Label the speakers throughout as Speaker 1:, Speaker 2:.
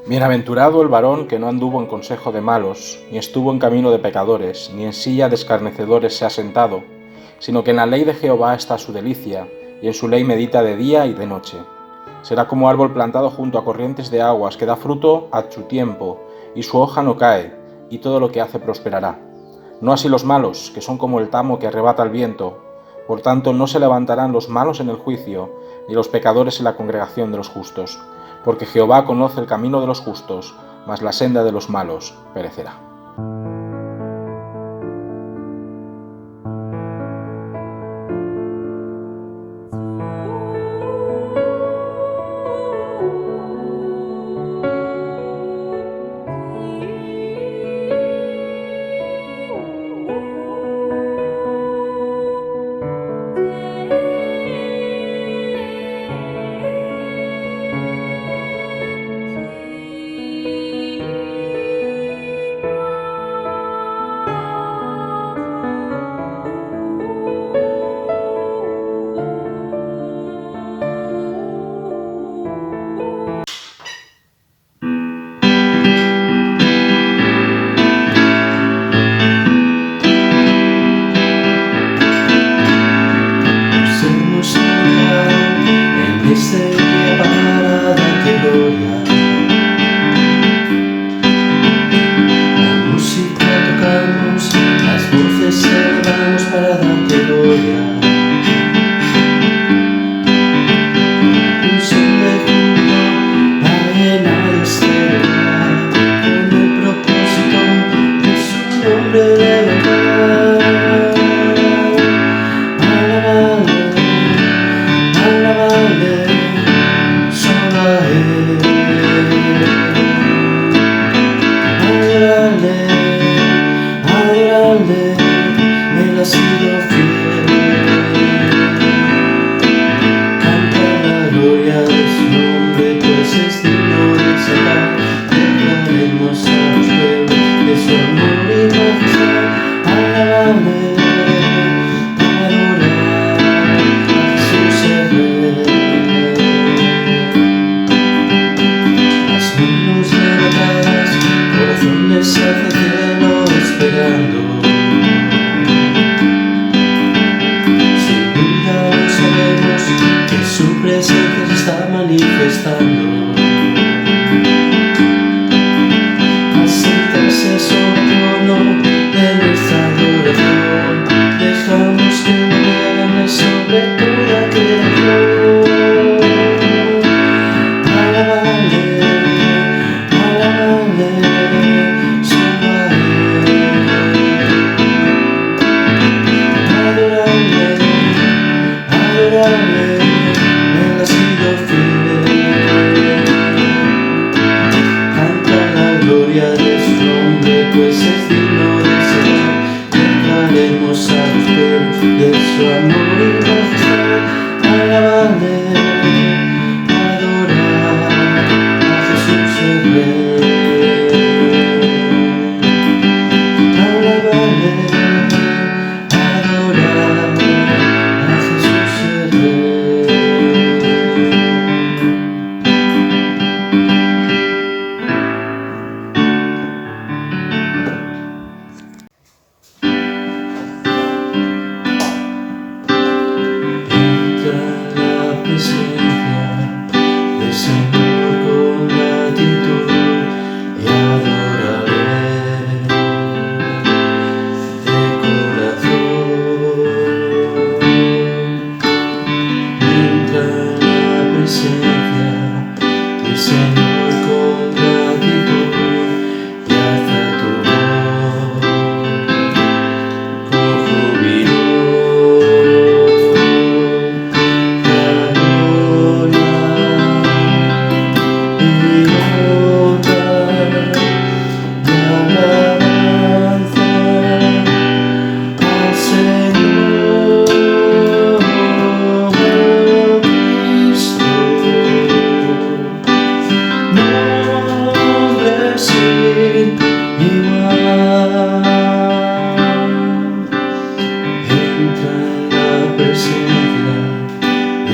Speaker 1: Bienaventurado el varón que no anduvo en consejo de malos, ni estuvo en camino de pecadores, ni en silla de escarnecedores se ha sentado, sino que en la ley de Jehová está su delicia, y en su ley medita de día y de noche. Será como árbol plantado junto a corrientes de aguas, que da fruto a su tiempo, y su hoja no cae, y todo lo que hace prosperará. No así los malos, que son como el tamo que arrebata el viento. Por tanto, no se levantarán los malos en el juicio, ni los pecadores en la congregación de los justos. Porque Jehová conoce el camino de los justos, mas la senda de los malos perecerá.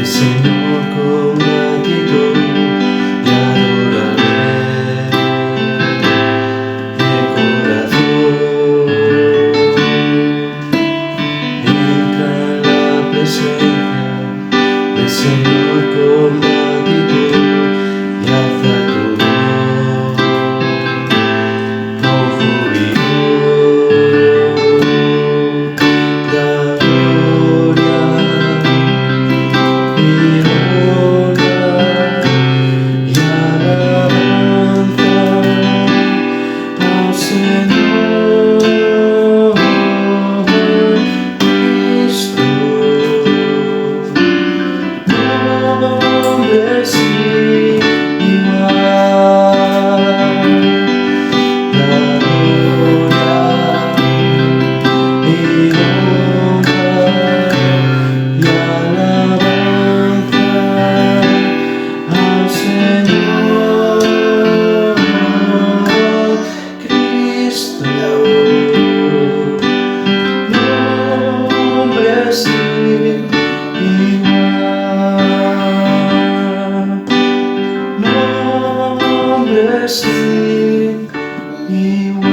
Speaker 2: Señor, con gratitud te adoraré. siempre sin igual.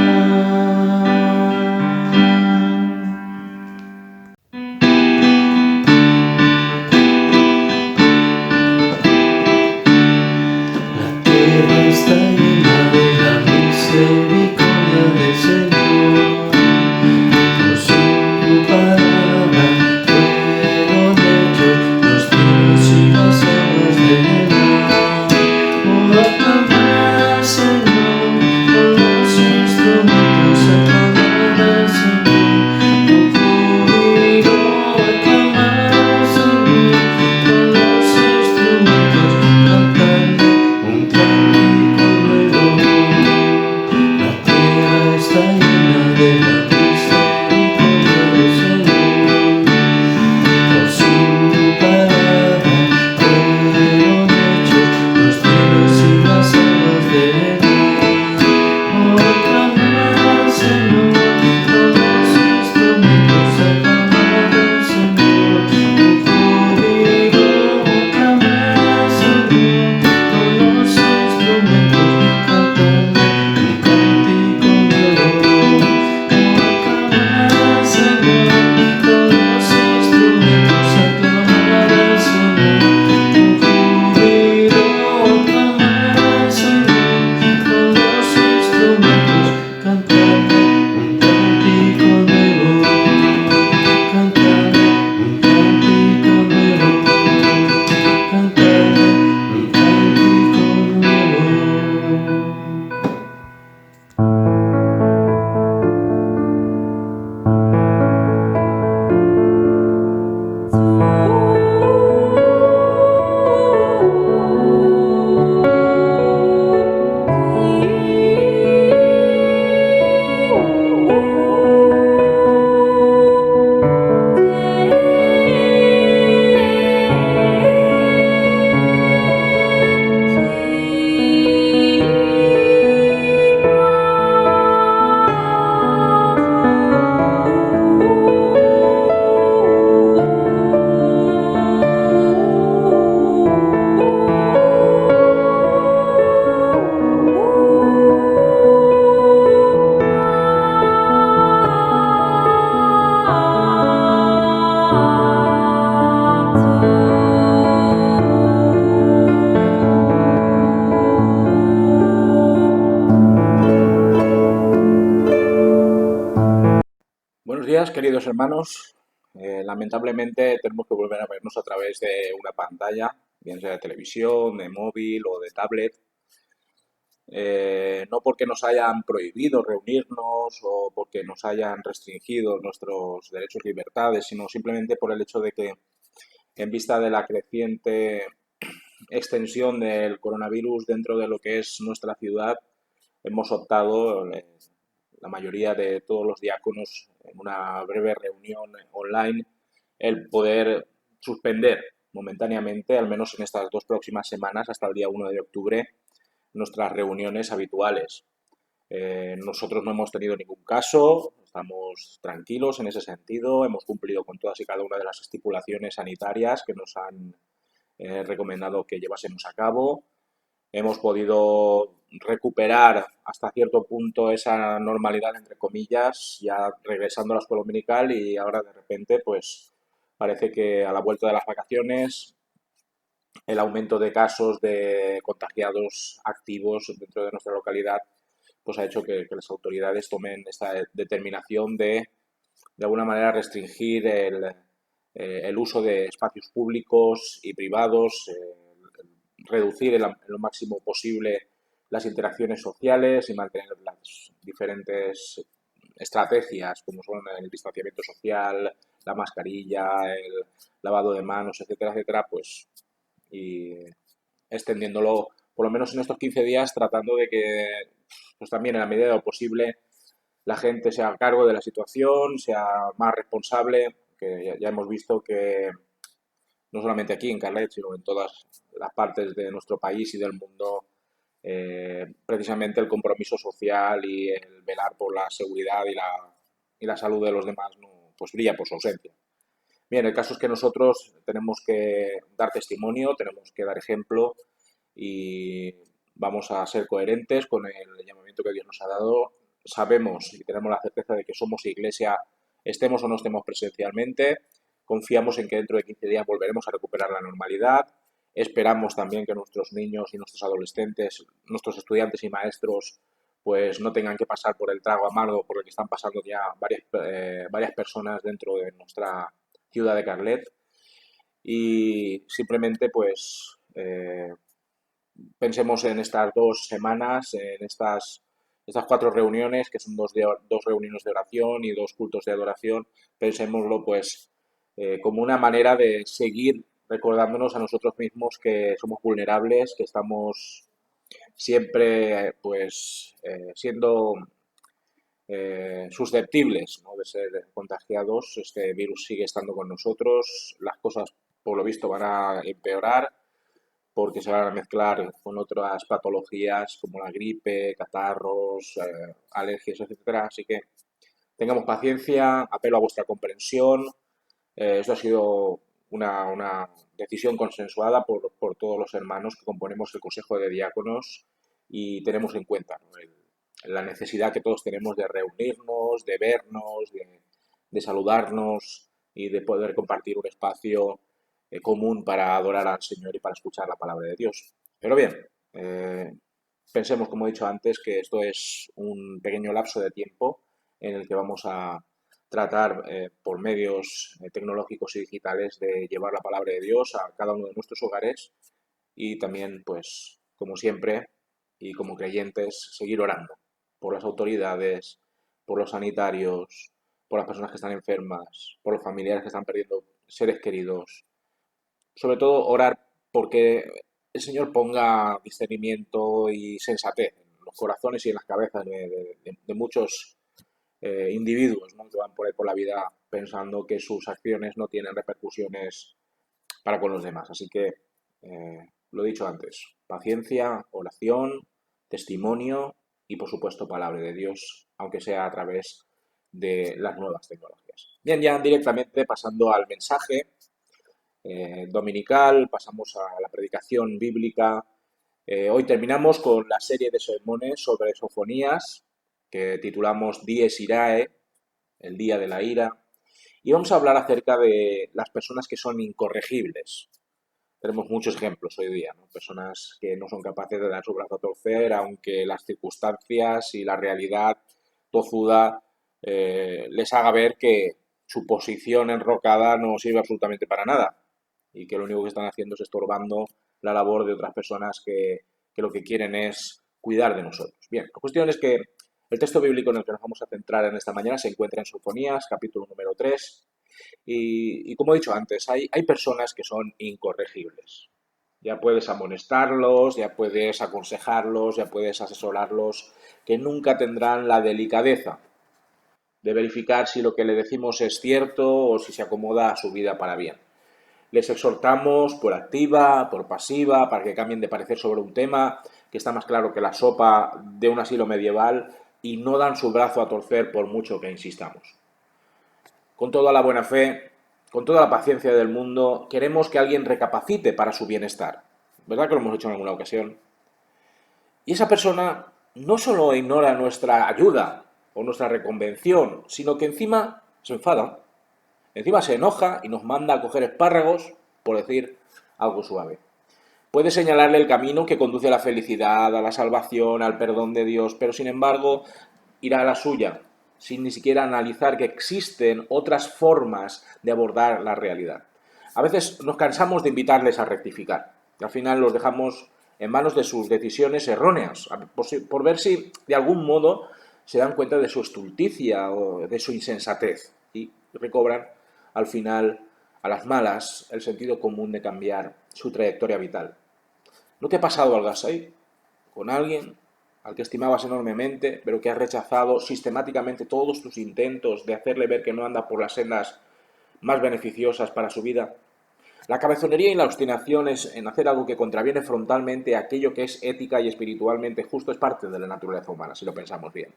Speaker 2: La tierra está llena de la misericordia del Señor. Por su palabra fueron hechos los cielos y las aguas del mar. Oh, aclamad al Señor con los instrumentos, aclamad al Señor con júbilo, aclamad al Señor con los instrumentos, cantadle un cántico nuevo. La tierra está llena de la misericordia del Señor. Por su palabra fueron hechos los cielos y las aguas del mar. Oh, aclamad al Señor con los instrumentos, aclamad al Señor con júbilo, aclamad al Señor con los instrumentos, cantadle un cántico nuevo. Oh, aclamad al Señor con los instrumentos, aclamad al Señor con júbilo, aclamad al Señor con los instrumentos, cantadle un cántico nuevo, cantadle un cántico nuevo, cantadle un cántico nuevo.
Speaker 1: Buenos días, queridos hermanos. Lamentablemente tenemos que volver a vernos a través de una pantalla, bien sea de televisión, de móvil o de tablet. No porque nos hayan prohibido reunirnos o porque nos hayan restringido nuestros derechos y libertades, sino simplemente por el hecho de que, en vista de la creciente extensión del coronavirus dentro de lo que es nuestra ciudad, hemos optado, la mayoría de todos los diáconos, en una breve reunión online, el poder suspender momentáneamente, al menos en estas 2 próximas semanas, hasta el día 1 de octubre, nuestras reuniones habituales. Nosotros no hemos tenido ningún caso, estamos tranquilos en ese sentido, hemos cumplido con todas y cada una de las estipulaciones sanitarias que nos han recomendado que llevásemos a cabo. Hemos podido recuperar hasta cierto punto esa normalidad, entre comillas, ya regresando a la escuela dominical, y ahora de repente pues parece que a la vuelta de las vacaciones el aumento de casos de contagiados activos dentro de nuestra localidad pues ha hecho que las autoridades tomen esta determinación de alguna manera restringir el uso de espacios públicos y privados, reducir en lo máximo posible las interacciones sociales y mantener las diferentes estrategias como son el distanciamiento social, la mascarilla, el lavado de manos, etcétera, etcétera, pues y extendiéndolo por lo menos en estos 15 días, tratando de que pues también en la medida de lo posible la gente se haga cargo de la situación, sea más responsable, que ya hemos visto que no solamente aquí en Carlet, sino en todas las partes de nuestro país y del mundo, precisamente el compromiso social y el velar por la seguridad y la salud de los demás no, pues brilla por su ausencia. Bien, el caso es que nosotros tenemos que dar testimonio, tenemos que dar ejemplo y vamos a ser coherentes con el llamamiento que Dios nos ha dado. Sabemos y tenemos la certeza de que somos iglesia, estemos o no estemos presencialmente. Confiamos en que dentro de 15 días volveremos a recuperar la normalidad. Esperamos también que nuestros niños y nuestros adolescentes, nuestros estudiantes y maestros, pues no tengan que pasar por el trago amargo por el que están pasando ya varias personas dentro de nuestra ciudad de Carlet. Y simplemente, pues, pensemos en estas 2 semanas, en estas 4 reuniones, que son dos reuniones de oración y 2 cultos de adoración. Pensémoslo, pues, como una manera de seguir recordándonos a nosotros mismos que somos vulnerables, que estamos siempre, pues, siendo susceptibles, ¿no?, de ser contagiados. Este virus sigue estando con nosotros, las cosas, por lo visto, van a empeorar porque se van a mezclar con otras patologías como la gripe, catarros, alergias, etcétera. Así que tengamos paciencia, apelo a vuestra comprensión. Esto ha sido una decisión consensuada por todos los hermanos que componemos el Consejo de Diáconos y tenemos en cuenta, ¿no?, la necesidad que todos tenemos de reunirnos, de vernos, de saludarnos y de poder compartir un espacio común para adorar al Señor y para escuchar la palabra de Dios. Pero bien, pensemos, como he dicho antes, que esto es un pequeño lapso de tiempo en el que vamos a tratar por medios tecnológicos y digitales de llevar la palabra de Dios a cada uno de nuestros hogares y también, pues, como siempre y como creyentes, seguir orando por las autoridades, por los sanitarios, por las personas que están enfermas, por los familiares que están perdiendo seres queridos. Sobre todo orar porque el Señor ponga discernimiento y sensatez en los corazones y en las cabezas de muchos individuos, ¿no?, que van por ahí por la vida pensando que sus acciones no tienen repercusiones para con los demás. Así que, lo he dicho antes, paciencia, oración, testimonio y, por supuesto, palabra de Dios, aunque sea a través de las nuevas tecnologías. Bien, ya directamente pasando al mensaje dominical, pasamos a la predicación bíblica. Hoy terminamos con la serie de sermones sobre sofonías que titulamos Dies Irae, el día de la ira, y vamos a hablar acerca de las personas que son incorregibles. Tenemos muchos ejemplos hoy día, ¿no? Personas que no son capaces de dar su brazo a torcer, aunque las circunstancias y la realidad tozuda les haga ver que su posición enrocada no sirve absolutamente para nada y que lo único que están haciendo es estorbando la labor de otras personas que lo que quieren es cuidar de nosotros. Bien, la cuestión es que el texto bíblico en el que nos vamos a centrar en esta mañana se encuentra en Sofonías, capítulo número 3. Y como he dicho antes, hay personas que son incorregibles. Ya puedes amonestarlos, ya puedes aconsejarlos, ya puedes asesorarlos, que nunca tendrán la delicadeza de verificar si lo que le decimos es cierto o si se acomoda a su vida para bien. Les exhortamos por activa, por pasiva, para que cambien de parecer sobre un tema que está más claro que la sopa de un asilo medieval y no dan su brazo a torcer por mucho que insistamos. Con toda la buena fe, con toda la paciencia del mundo, queremos que alguien recapacite para su bienestar. ¿Verdad que lo hemos hecho en alguna ocasión? Y esa persona no solo ignora nuestra ayuda o nuestra reconvención, sino que encima se enfada, encima se enoja y nos manda a coger espárragos, por decir algo suave. Puede señalarle el camino que conduce a la felicidad, a la salvación, al perdón de Dios, pero sin embargo irá a la suya, sin ni siquiera analizar que existen otras formas de abordar la realidad. A veces nos cansamos de invitarles a rectificar y al final los dejamos en manos de sus decisiones erróneas, por ver si de algún modo se dan cuenta de su estulticia o de su insensatez y recobran al final, a las malas, el sentido común de cambiar su trayectoria vital. ¿No te ha pasado algo así con alguien al que estimabas enormemente, pero que has rechazado sistemáticamente todos tus intentos de hacerle ver que no anda por las sendas más beneficiosas para su vida? La cabezonería y la obstinación en hacer algo que contraviene frontalmente a aquello que es ética y espiritualmente justo es parte de la naturaleza humana, si lo pensamos bien.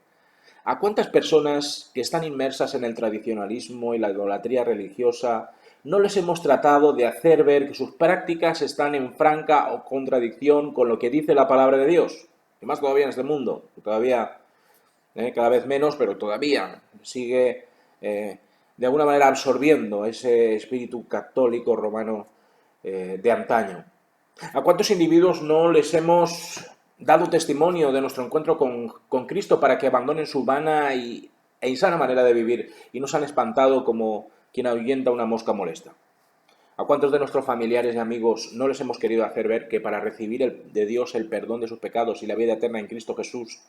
Speaker 1: ¿A cuántas personas que están inmersas en el tradicionalismo y la idolatría religiosa no les hemos tratado de hacer ver que sus prácticas están en franca o contradicción con lo que dice la palabra de Dios. Y más todavía en este mundo, que todavía, cada vez menos, pero todavía sigue de alguna manera absorbiendo ese espíritu católico romano de antaño. ¿A cuántos individuos no les hemos dado testimonio de nuestro encuentro con Cristo para que abandonen su vana e insana manera de vivir y nos han espantado como quien ahuyenta una mosca molesta? ¿A cuántos de nuestros familiares y amigos no les hemos querido hacer ver que para recibir de Dios el perdón de sus pecados y la vida eterna en Cristo Jesús,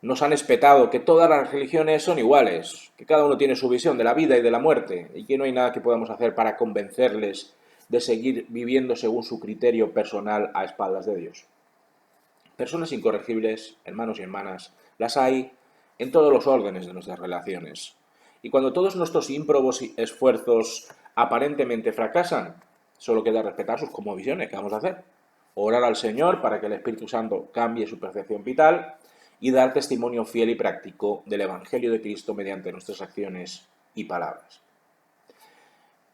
Speaker 1: nos han espetado que todas las religiones son iguales, que cada uno tiene su visión de la vida y de la muerte y que no hay nada que podamos hacer para convencerles de seguir viviendo según su criterio personal a espaldas de Dios? Personas incorregibles, hermanos y hermanas, las hay en todos los órdenes de nuestras relaciones. Y cuando todos nuestros ímprobos esfuerzos aparentemente fracasan, solo queda respetar sus cosmovisiones. ¿Qué vamos a hacer? Orar al Señor para que el Espíritu Santo cambie su percepción vital y dar testimonio fiel y práctico del Evangelio de Cristo mediante nuestras acciones y palabras.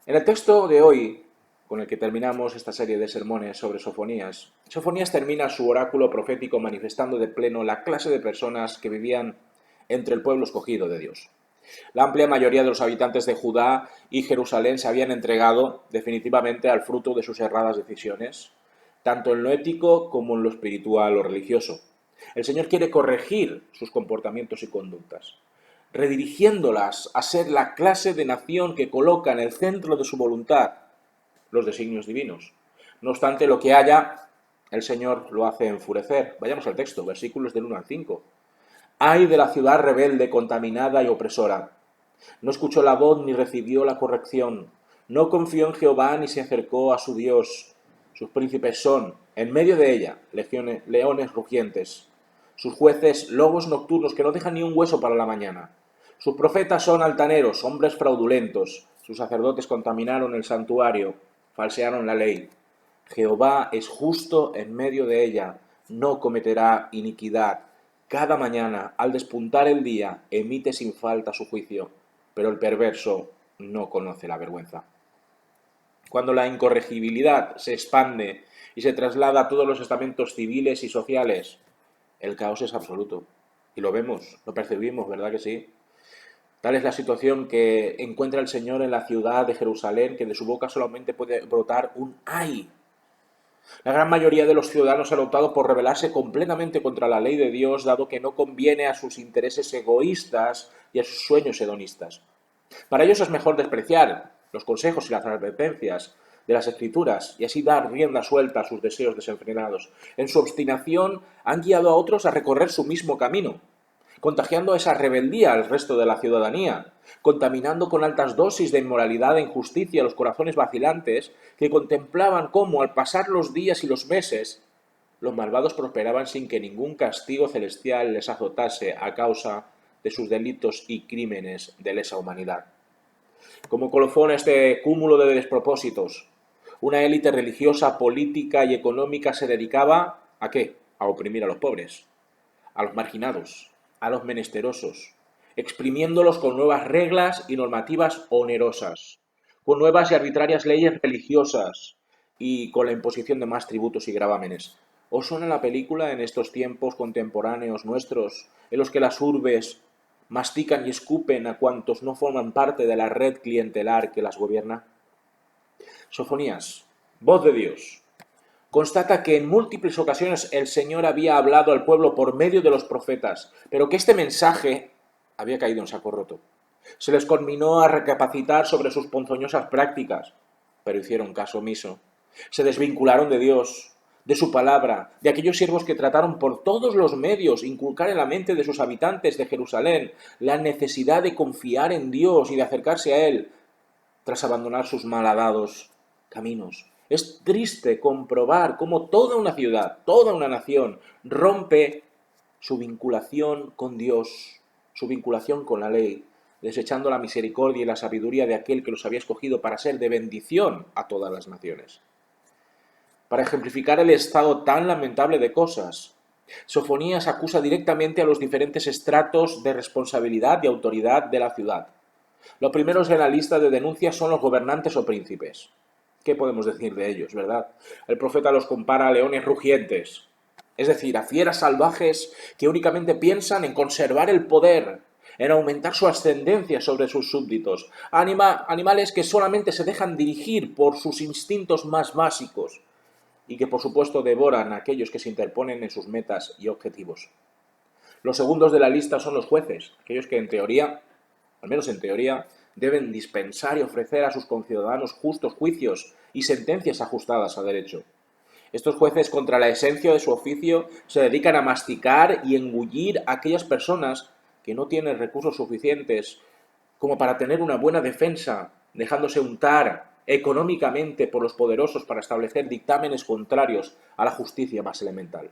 Speaker 1: En el texto de hoy, con el que terminamos esta serie de sermones sobre Sofonías, Sofonías termina su oráculo profético manifestando de pleno la clase de personas que vivían entre el pueblo escogido de Dios. La amplia mayoría de los habitantes de Judá y Jerusalén se habían entregado definitivamente al fruto de sus erradas decisiones, tanto en lo ético como en lo espiritual o religioso. El Señor quiere corregir sus comportamientos y conductas, redirigiéndolas a ser la clase de nación que coloca en el centro de su voluntad los designios divinos. No obstante, lo que haya, el Señor lo hace enfurecer. Vayamos al texto, versículos del 1 al 5. ¡Ay de la ciudad rebelde, contaminada y opresora! No escuchó la voz ni recibió la corrección. No confió en Jehová ni se acercó a su Dios. Sus príncipes son, en medio de ella, leones rugientes. Sus jueces, lobos nocturnos que no dejan ni un hueso para la mañana. Sus profetas son altaneros, hombres fraudulentos. Sus sacerdotes contaminaron el santuario, falsearon la ley. Jehová es justo en medio de ella, no cometerá iniquidad. Cada mañana, al despuntar el día, emite sin falta su juicio, pero el perverso no conoce la vergüenza. Cuando la incorregibilidad se expande y se traslada a todos los estamentos civiles y sociales, el caos es absoluto. Y lo vemos, lo percibimos, ¿verdad que sí? Tal es la situación que encuentra el Señor en la ciudad de Jerusalén, que de su boca solamente puede brotar un ¡ay! La gran mayoría de los ciudadanos han optado por rebelarse completamente contra la ley de Dios, dado que no conviene a sus intereses egoístas y a sus sueños hedonistas. Para ellos es mejor despreciar los consejos y las advertencias de las Escrituras y así dar rienda suelta a sus deseos desenfrenados. En su obstinación han guiado a otros a recorrer su mismo camino, contagiando esa rebeldía al resto de la ciudadanía, contaminando con altas dosis de inmoralidad e injusticia los corazones vacilantes que contemplaban cómo, al pasar los días y los meses, los malvados prosperaban sin que ningún castigo celestial les azotase a causa de sus delitos y crímenes de lesa humanidad. Como colofón a este cúmulo de despropósitos, una élite religiosa, política y económica se dedicaba ¿a qué? A oprimir a los pobres, a los marginados, a los menesterosos, exprimiéndolos con nuevas reglas y normativas onerosas, con nuevas y arbitrarias leyes religiosas y con la imposición de más tributos y gravámenes. ¿Os suena la película en estos tiempos contemporáneos nuestros, en los que las urbes mastican y escupen a cuantos no forman parte de la red clientelar que las gobierna? Sofonías, voz de Dios, constata que en múltiples ocasiones el Señor había hablado al pueblo por medio de los profetas, pero que este mensaje había caído en saco roto. Se les conminó a recapacitar sobre sus ponzoñosas prácticas, pero hicieron caso omiso. Se desvincularon de Dios, de su palabra, de aquellos siervos que trataron por todos los medios inculcar en la mente de sus habitantes de Jerusalén la necesidad de confiar en Dios y de acercarse a Él, tras abandonar sus malhadados caminos. Es triste comprobar cómo toda una ciudad, toda una nación, rompe su vinculación con Dios, su vinculación con la ley, desechando la misericordia y la sabiduría de aquel que los había escogido para ser de bendición a todas las naciones. Para ejemplificar el estado tan lamentable de cosas, Sofonías acusa directamente a los diferentes estratos de responsabilidad y autoridad de la ciudad. Los primeros en la lista de denuncias son los gobernantes o príncipes. ¿Qué podemos decir de ellos, verdad? El profeta los compara a leones rugientes, es decir, a fieras salvajes que únicamente piensan en conservar el poder, en aumentar su ascendencia sobre sus súbditos, animales que solamente se dejan dirigir por sus instintos más básicos y que por supuesto devoran a aquellos que se interponen en sus metas y objetivos. Los segundos de la lista son los jueces, aquellos que en teoría, al menos en teoría, deben dispensar y ofrecer a sus conciudadanos justos juicios y sentencias ajustadas a derecho. Estos jueces, contra la esencia de su oficio, se dedican a masticar y engullir a aquellas personas que no tienen recursos suficientes como para tener una buena defensa, dejándose untar económicamente por los poderosos para establecer dictámenes contrarios a la justicia más elemental.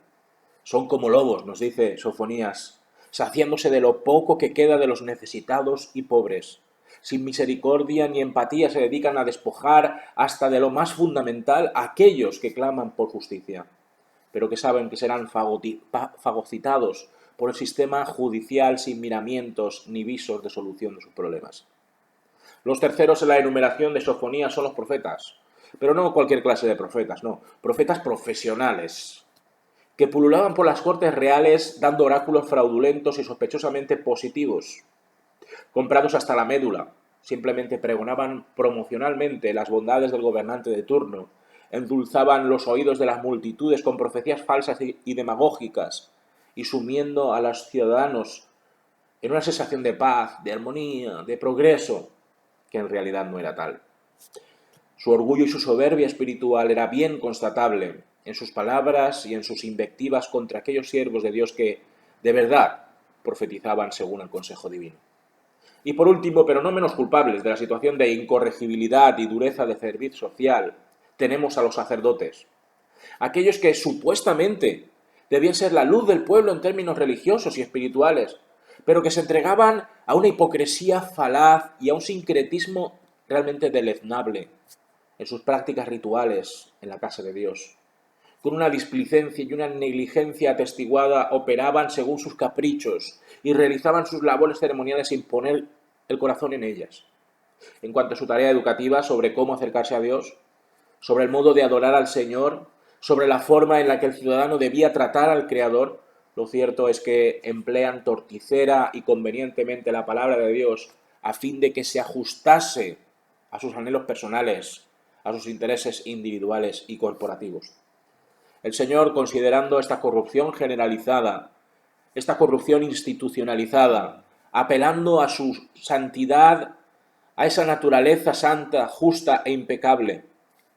Speaker 1: Son como lobos, nos dice Sofonías, saciándose de lo poco que queda de los necesitados y pobres. Sin misericordia ni empatía se dedican a despojar hasta de lo más fundamental a aquellos que claman por justicia, pero que saben que serán fagocitados por el sistema judicial sin miramientos ni visos de solución de sus problemas. Los terceros en la enumeración de Sofonías son los profetas, pero no cualquier clase de profetas, no, profetas profesionales, que pululaban por las cortes reales dando oráculos fraudulentos y sospechosamente positivos, comprados hasta la médula, simplemente pregonaban promocionalmente las bondades del gobernante de turno, endulzaban los oídos de las multitudes con profecías falsas y demagógicas, y sumiendo a los ciudadanos en una sensación de paz, de armonía, de progreso, que en realidad no era tal. Su orgullo y su soberbia espiritual era bien constatable en sus palabras y en sus invectivas contra aquellos siervos de Dios que, de verdad, profetizaban según el consejo divino. Y por último, pero no menos culpables de la situación de incorregibilidad y dureza de cerviz social, tenemos a los sacerdotes. Aquellos que supuestamente debían ser la luz del pueblo en términos religiosos y espirituales, pero que se entregaban a una hipocresía falaz y a un sincretismo realmente deleznable en sus prácticas rituales en la casa de Dios. Con una displicencia y una negligencia atestiguada operaban según sus caprichos y realizaban sus labores ceremoniales sin poner el corazón en ellas. En cuanto a su tarea educativa sobre cómo acercarse a Dios, sobre el modo de adorar al Señor, sobre la forma en la que el ciudadano debía tratar al Creador, lo cierto es que emplean torticera y convenientemente la palabra de Dios a fin de que se ajustase a sus anhelos personales, a sus intereses individuales y corporativos. El Señor, considerando esta corrupción generalizada, esta corrupción institucionalizada, apelando a su santidad, a esa naturaleza santa, justa e impecable,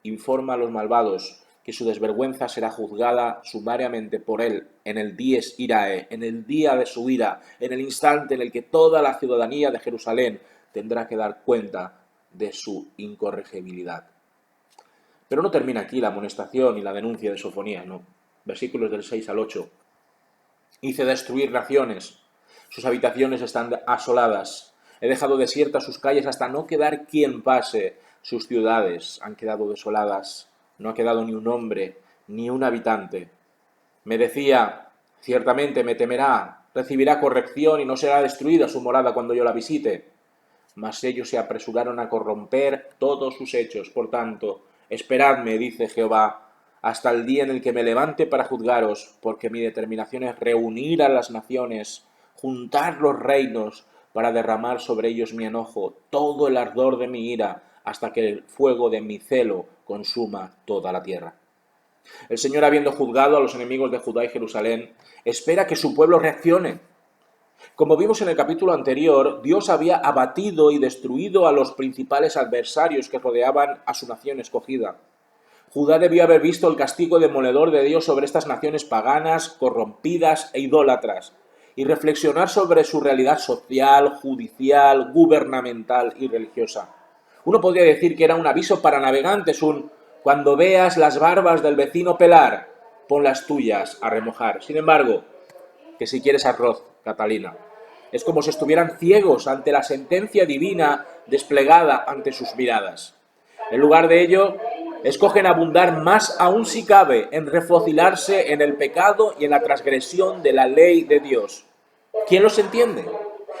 Speaker 1: informa a los malvados que su desvergüenza será juzgada sumariamente por él en el dies irae, en el día de su ira, en el instante en el que toda la ciudadanía de Jerusalén tendrá que dar cuenta de su incorregibilidad. Pero no termina aquí la amonestación y la denuncia de Sofonías, no. Versículos del 6 al 8. Hice destruir naciones, sus habitaciones están asoladas, he dejado desiertas sus calles hasta no quedar quien pase, sus ciudades han quedado desoladas, no ha quedado ni un hombre, ni un habitante. Me decía, ciertamente me temerá, recibirá corrección y no será destruida su morada cuando yo la visite. Mas ellos se apresuraron a corromper todos sus hechos, por tanto, esperadme, dice Jehová, hasta el día en el que me levante para juzgaros, porque mi determinación es reunir a las naciones, juntar los reinos, para derramar sobre ellos mi enojo, todo el ardor de mi ira, hasta que el fuego de mi celo consuma toda la tierra. El Señor, habiendo juzgado a los enemigos de Judá y Jerusalén, espera que su pueblo reaccione. Como vimos en el capítulo anterior, Dios había abatido y destruido a los principales adversarios que rodeaban a su nación escogida. Judá debió haber visto el castigo demoledor de Dios sobre estas naciones paganas, corrompidas e idólatras, y reflexionar sobre su realidad social, judicial, gubernamental y religiosa. Uno podría decir que era un aviso para navegantes, cuando veas las barbas del vecino pelar, pon las tuyas a remojar. Sin embargo, que si quieres arroz, Catalina, es como si estuvieran ciegos ante la sentencia divina desplegada ante sus miradas. En lugar de ello, escogen abundar más aún si cabe en refocilarse en el pecado y en la transgresión de la ley de Dios. ¿Quién los entiende?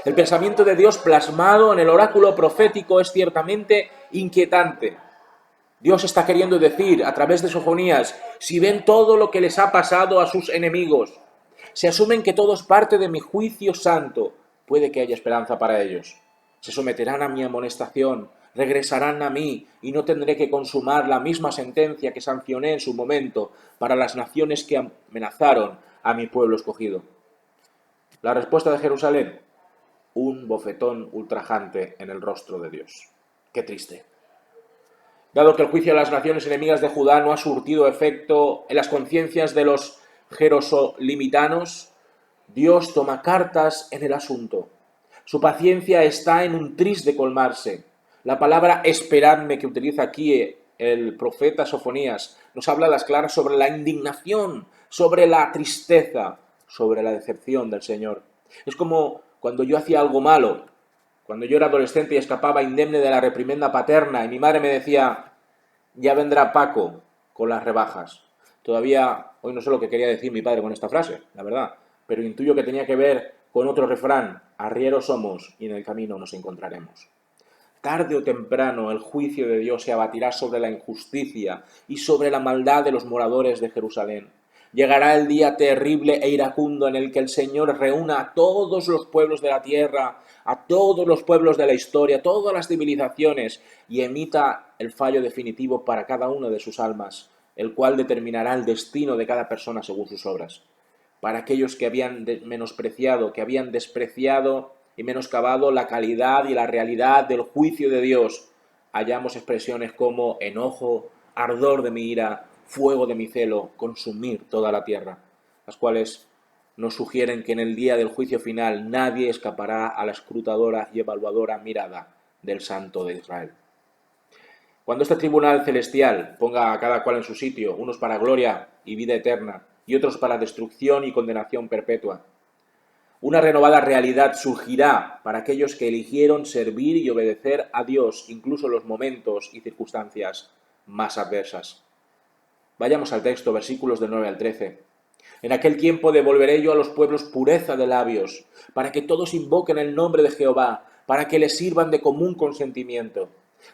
Speaker 1: El pensamiento de Dios plasmado en el oráculo profético es ciertamente inquietante. Dios está queriendo decir a través de Sofonías, si ven todo lo que les ha pasado a sus enemigos, si asumen que todo es parte de mi juicio santo, puede que haya esperanza para ellos. Se someterán a mi amonestación, regresarán a mí y no tendré que consumar la misma sentencia que sancioné en su momento para las naciones que amenazaron a mi pueblo escogido. La respuesta de Jerusalén, un bofetón ultrajante en el rostro de Dios. Qué triste. Dado que el juicio de las naciones enemigas de Judá no ha surtido efecto en las conciencias de los jerosolimitanos, Dios toma cartas en el asunto. Su paciencia está en un tris de colmarse. La palabra esperadme que utiliza aquí el profeta Sofonías nos habla a las claras sobre la indignación, sobre la tristeza, sobre la decepción del Señor. Es como cuando yo hacía algo malo, cuando yo era adolescente y escapaba indemne de la reprimenda paterna y mi madre me decía, ya vendrá Paco con las rebajas. Todavía hoy no sé lo que quería decir mi padre con esta frase, la verdad, pero intuyo que tenía que ver con otro refrán, arrieros somos y en el camino nos encontraremos. Tarde o temprano el juicio de Dios se abatirá sobre la injusticia y sobre la maldad de los moradores de Jerusalén. Llegará el día terrible e iracundo en el que el Señor reúna a todos los pueblos de la tierra, a todos los pueblos de la historia, todas las civilizaciones, y emita el fallo definitivo para cada una de sus almas, el cual determinará el destino de cada persona según sus obras. Para aquellos que habían menospreciado, que habían despreciado y menoscabado la calidad y la realidad del juicio de Dios, hallamos expresiones como enojo, ardor de mi ira, fuego de mi celo, consumir toda la tierra, las cuales nos sugieren que en el día del juicio final nadie escapará a la escrutadora y evaluadora mirada del Santo de Israel. Cuando este tribunal celestial ponga a cada cual en su sitio, unos para gloria y vida eterna, y otros para destrucción y condenación perpetua, una renovada realidad surgirá para aquellos que eligieron servir y obedecer a Dios, incluso en los momentos y circunstancias más adversas. Vayamos al texto, versículos del 9 al 13. En aquel tiempo devolveré yo a los pueblos pureza de labios, para que todos invoquen el nombre de Jehová, para que les sirvan de común consentimiento.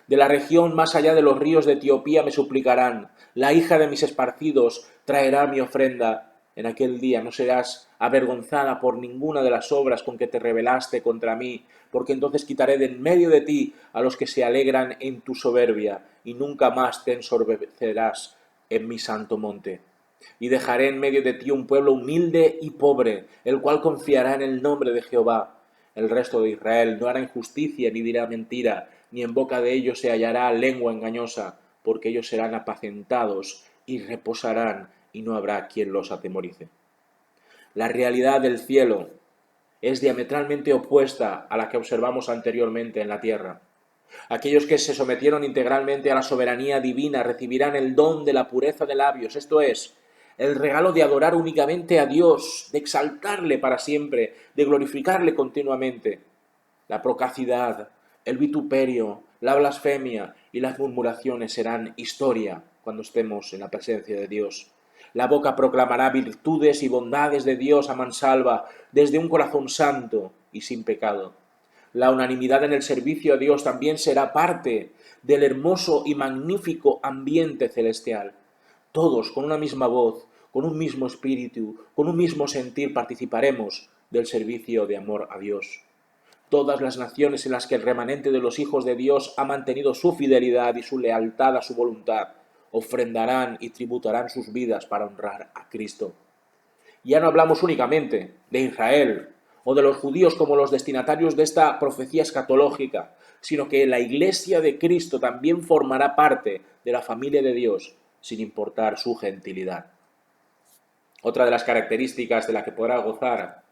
Speaker 1: De la región más allá de los ríos de Etiopía me suplicarán, la hija de mis esparcidos traerá mi ofrenda. En aquel día no serás avergonzada por ninguna de las obras con que te rebelaste contra mí, porque entonces quitaré de en medio de ti a los que se alegran en tu soberbia, y nunca más te ensorbecerás en mi santo monte. Y dejaré en medio de ti un pueblo humilde y pobre, el cual confiará en el nombre de Jehová. El resto de Israel no hará injusticia ni dirá mentira, ni en boca de ellos se hallará lengua engañosa, porque ellos serán apacentados y reposarán, y no habrá quien los atemorice. La realidad del cielo es diametralmente opuesta a la que observamos anteriormente en la tierra. Aquellos que se sometieron integralmente a la soberanía divina recibirán el don de la pureza de labios, esto es, el regalo de adorar únicamente a Dios, de exaltarle para siempre, de glorificarle continuamente. La procacidad, el vituperio, la blasfemia y las murmuraciones serán historia cuando estemos en la presencia de Dios. La boca proclamará virtudes y bondades de Dios a mansalva, desde un corazón santo y sin pecado. La unanimidad en el servicio a Dios también será parte del hermoso y magnífico ambiente celestial. Todos, con una misma voz, con un mismo espíritu, con un mismo sentir, participaremos del servicio de amor a Dios. Todas las naciones en las que el remanente de los hijos de Dios ha mantenido su fidelidad y su lealtad a su voluntad, ofrendarán y tributarán sus vidas para honrar a Cristo. Ya no hablamos únicamente de Israel o de los judíos como los destinatarios de esta profecía escatológica, sino que la Iglesia de Cristo también formará parte de la familia de Dios, sin importar su gentilidad. Otra de las características de la que podrá gozar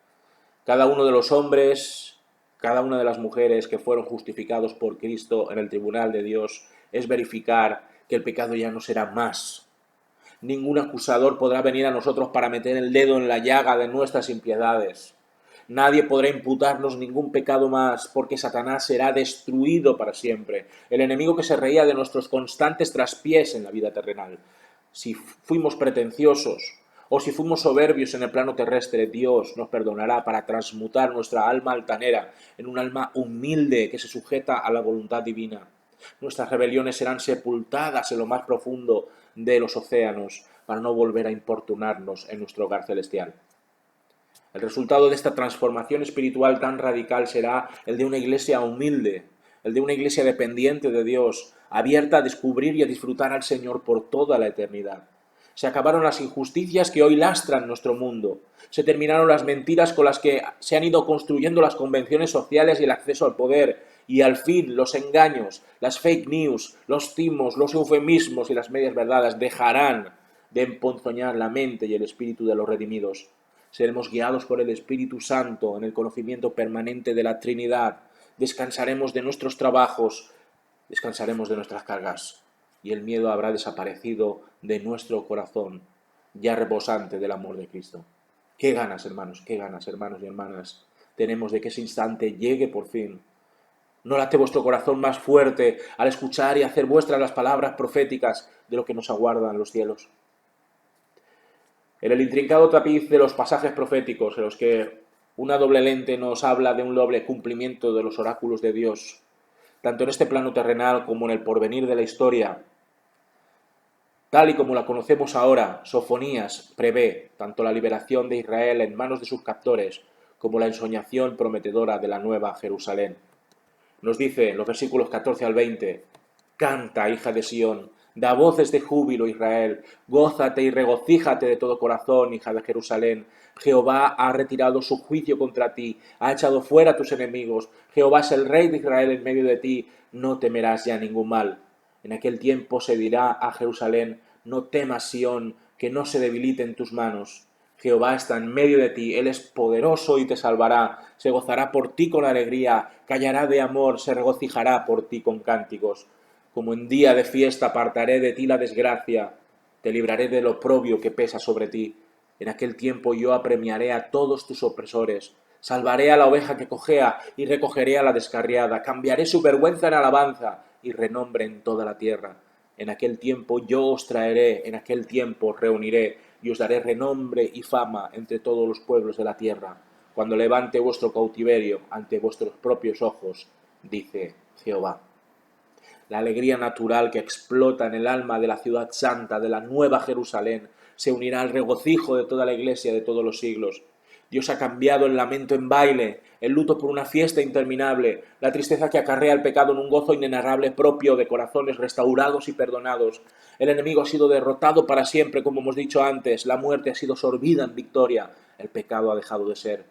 Speaker 1: cada uno de los hombres, cada una de las mujeres que fueron justificados por Cristo en el tribunal de Dios es verificar que el pecado ya no será más. Ningún acusador podrá venir a nosotros para meter el dedo en la llaga de nuestras impiedades. Nadie podrá imputarnos ningún pecado más, porque Satanás será destruido para siempre, el enemigo que se reía de nuestros constantes traspiés en la vida terrenal. Si fuimos pretenciosos O si fuimos soberbios en el plano terrestre, Dios nos perdonará para transmutar nuestra alma altanera en un alma humilde que se sujeta a la voluntad divina. Nuestras rebeliones serán sepultadas en lo más profundo de los océanos para no volver a importunarnos en nuestro hogar celestial. El resultado de esta transformación espiritual tan radical será el de una iglesia humilde, el de una iglesia dependiente de Dios, abierta a descubrir y a disfrutar al Señor por toda la eternidad. Se acabaron las injusticias que hoy lastran nuestro mundo. Se terminaron las mentiras con las que se han ido construyendo las convenciones sociales y el acceso al poder. Y al fin los engaños, las fake news, los timos, los eufemismos y las medias verdades dejarán de emponzoñar la mente y el espíritu de los redimidos. Seremos guiados por el Espíritu Santo en el conocimiento permanente de la Trinidad. Descansaremos de nuestros trabajos, descansaremos de nuestras cargas. Y el miedo habrá desaparecido de nuestro corazón, ya rebosante del amor de Cristo. Qué ganas, hermanos y hermanas, tenemos de que ese instante llegue por fin. No late vuestro corazón más fuerte al escuchar y hacer vuestras las palabras proféticas de lo que nos aguarda en los cielos. En el intrincado tapiz de los pasajes proféticos, en los que una doble lente nos habla de un doble cumplimiento de los oráculos de Dios, tanto en este plano terrenal como en el porvenir de la historia, tal y como la conocemos ahora, Sofonías prevé tanto la liberación de Israel en manos de sus captores como la ensoñación prometedora de la nueva Jerusalén. Nos dice en los versículos 14 al 20, «Canta, hija de Sión, da voces de júbilo, Israel, gózate y regocíjate de todo corazón, hija de Jerusalén. Jehová ha retirado su juicio contra ti, ha echado fuera a tus enemigos. Jehová es el rey de Israel en medio de ti, no temerás ya ningún mal». En aquel tiempo se dirá a Jerusalén, no temas, Sión, que no se debilite en tus manos. Jehová está en medio de ti, Él es poderoso y te salvará, se gozará por ti con alegría, callará de amor, se regocijará por ti con cánticos. Como en día de fiesta apartaré de ti la desgracia, te libraré del oprobio que pesa sobre ti. En aquel tiempo yo apremiaré a todos tus opresores, salvaré a la oveja que cojea y recogeré a la descarriada, cambiaré su vergüenza en alabanza y renombre en toda la tierra. En aquel tiempo yo os traeré, en aquel tiempo os reuniré y os daré renombre y fama entre todos los pueblos de la tierra, cuando levante vuestro cautiverio ante vuestros propios ojos, dice Jehová. La alegría natural que explota en el alma de la ciudad santa, de la nueva Jerusalén, se unirá al regocijo de toda la iglesia de todos los siglos. Dios ha cambiado el lamento en baile, el luto por una fiesta interminable, la tristeza que acarrea el pecado en un gozo inenarrable propio de corazones restaurados y perdonados. El enemigo ha sido derrotado para siempre, como hemos dicho antes, la muerte ha sido sorbida en victoria, el pecado ha dejado de ser.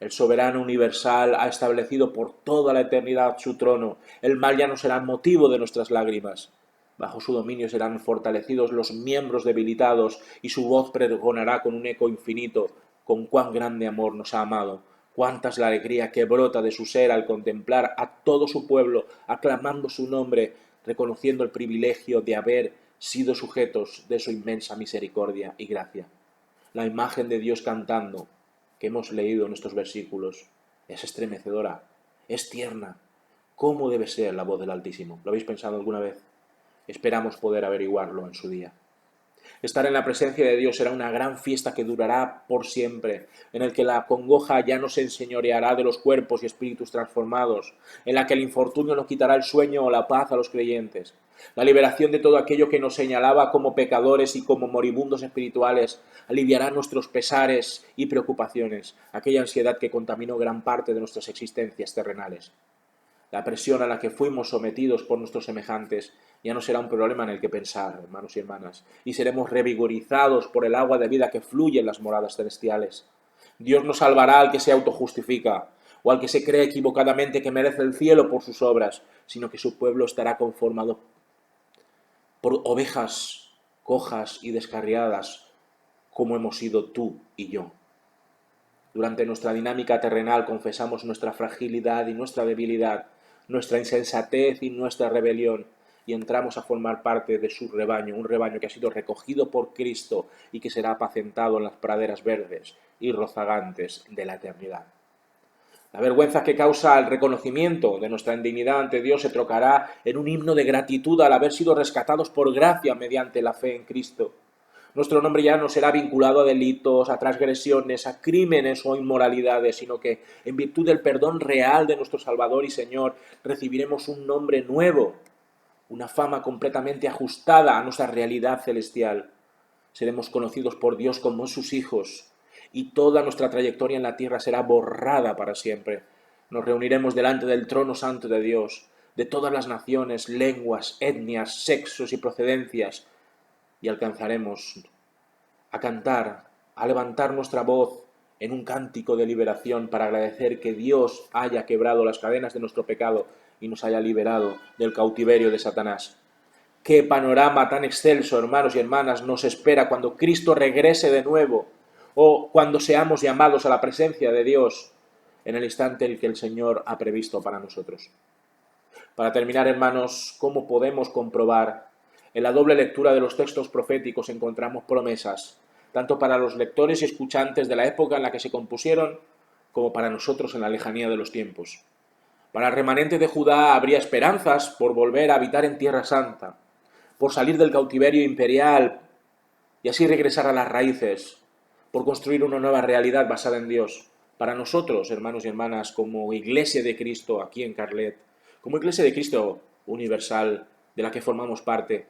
Speaker 1: El soberano universal ha establecido por toda la eternidad su trono, el mal ya no será motivo de nuestras lágrimas. Bajo su dominio serán fortalecidos los miembros debilitados y su voz pregonará con un eco infinito con cuán grande amor nos ha amado, cuánta es la alegría que brota de su ser al contemplar a todo su pueblo aclamando su nombre, reconociendo el privilegio de haber sido sujetos de su inmensa misericordia y gracia. La imagen de Dios cantando, que hemos leído en estos versículos, es estremecedora, es tierna. ¿Cómo debe ser la voz del Altísimo? ¿Lo habéis pensado alguna vez? Esperamos poder averiguarlo en su día. Estar en la presencia de Dios será una gran fiesta que durará por siempre, en el que la congoja ya no se enseñoreará de los cuerpos y espíritus transformados, en la que el infortunio no quitará el sueño o la paz a los creyentes. La liberación de todo aquello que nos señalaba como pecadores y como moribundos espirituales aliviará nuestros pesares y preocupaciones, aquella ansiedad que contaminó gran parte de nuestras existencias terrenales. La presión a la que fuimos sometidos por nuestros semejantes ya no será un problema en el que pensar, hermanos y hermanas, y seremos revigorizados por el agua de vida que fluye en las moradas celestiales. Dios no salvará al que se autojustifica o al que se cree equivocadamente que merece el cielo por sus obras, sino que su pueblo estará conformado por ovejas cojas y descarriadas, como hemos sido tú y yo. Durante nuestra dinámica terrenal confesamos nuestra fragilidad y nuestra debilidad, nuestra insensatez y nuestra rebelión, y entramos a formar parte de su rebaño, un rebaño que ha sido recogido por Cristo y que será apacentado en las praderas verdes y rozagantes de la eternidad. La vergüenza que causa el reconocimiento de nuestra indignidad ante Dios se trocará en un himno de gratitud al haber sido rescatados por gracia mediante la fe en Cristo. Nuestro nombre ya no será vinculado a delitos, a transgresiones, a crímenes o inmoralidades, sino que en virtud del perdón real de nuestro Salvador y Señor recibiremos un nombre nuevo, una fama completamente ajustada a nuestra realidad celestial. Seremos conocidos por Dios como sus hijos y toda nuestra trayectoria en la tierra será borrada para siempre. Nos reuniremos delante del trono santo de Dios, de todas las naciones, lenguas, etnias, sexos y procedencias, y alcanzaremos a cantar, a levantar nuestra voz en un cántico de liberación para agradecer que Dios haya quebrado las cadenas de nuestro pecado y nos haya liberado del cautiverio de Satanás. Qué panorama tan excelso, hermanos y hermanas, nos espera cuando Cristo regrese de nuevo o cuando seamos llamados a la presencia de Dios en el instante en el que el Señor ha previsto para nosotros. Para terminar, hermanos, ¿cómo podemos comprobar? En la doble lectura de los textos proféticos encontramos promesas, tanto para los lectores y escuchantes de la época en la que se compusieron, como para nosotros en la lejanía de los tiempos. Para el remanente de Judá habría esperanzas por volver a habitar en Tierra Santa, por salir del cautiverio imperial y así regresar a las raíces, por construir una nueva realidad basada en Dios. Para nosotros, hermanos y hermanas, como Iglesia de Cristo aquí en Carlet, como Iglesia de Cristo universal, de la que formamos parte,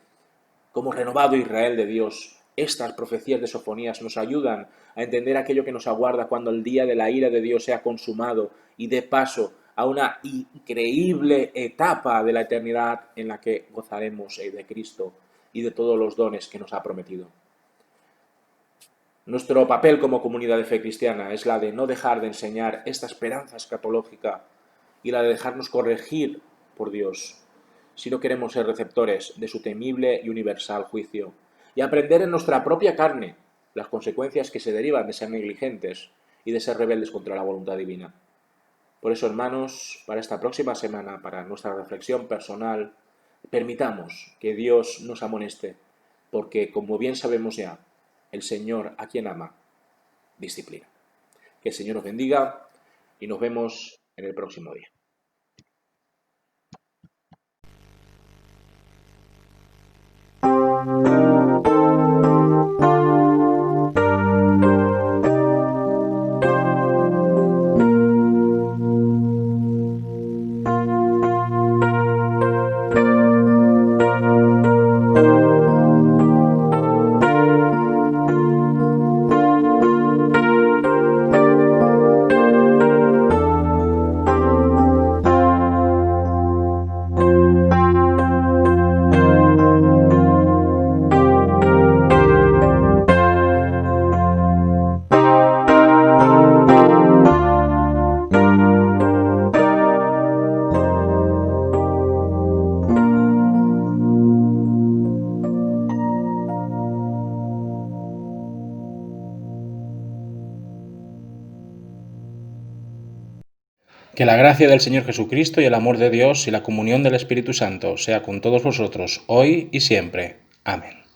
Speaker 1: como renovado Israel de Dios, estas profecías de Sofonías nos ayudan a entender aquello que nos aguarda cuando el día de la ira de Dios sea consumado y dé paso a una increíble etapa de la eternidad en la que gozaremos de Cristo y de todos los dones que nos ha prometido. Nuestro papel como comunidad de fe cristiana es la de no dejar de enseñar esta esperanza escatológica y la de dejarnos corregir por Dios, si no queremos ser receptores de su temible y universal juicio, y aprender en nuestra propia carne las consecuencias que se derivan de ser negligentes y de ser rebeldes contra la voluntad divina. Por eso, hermanos, para esta próxima semana, para nuestra reflexión personal, permitamos que Dios nos amoneste, porque, como bien sabemos ya, el Señor a quien ama, disciplina. Que el Señor nos bendiga y nos vemos en el próximo día. Que la gracia del Señor Jesucristo y el amor de Dios y la comunión del Espíritu Santo sea con todos vosotros, hoy y siempre. Amén.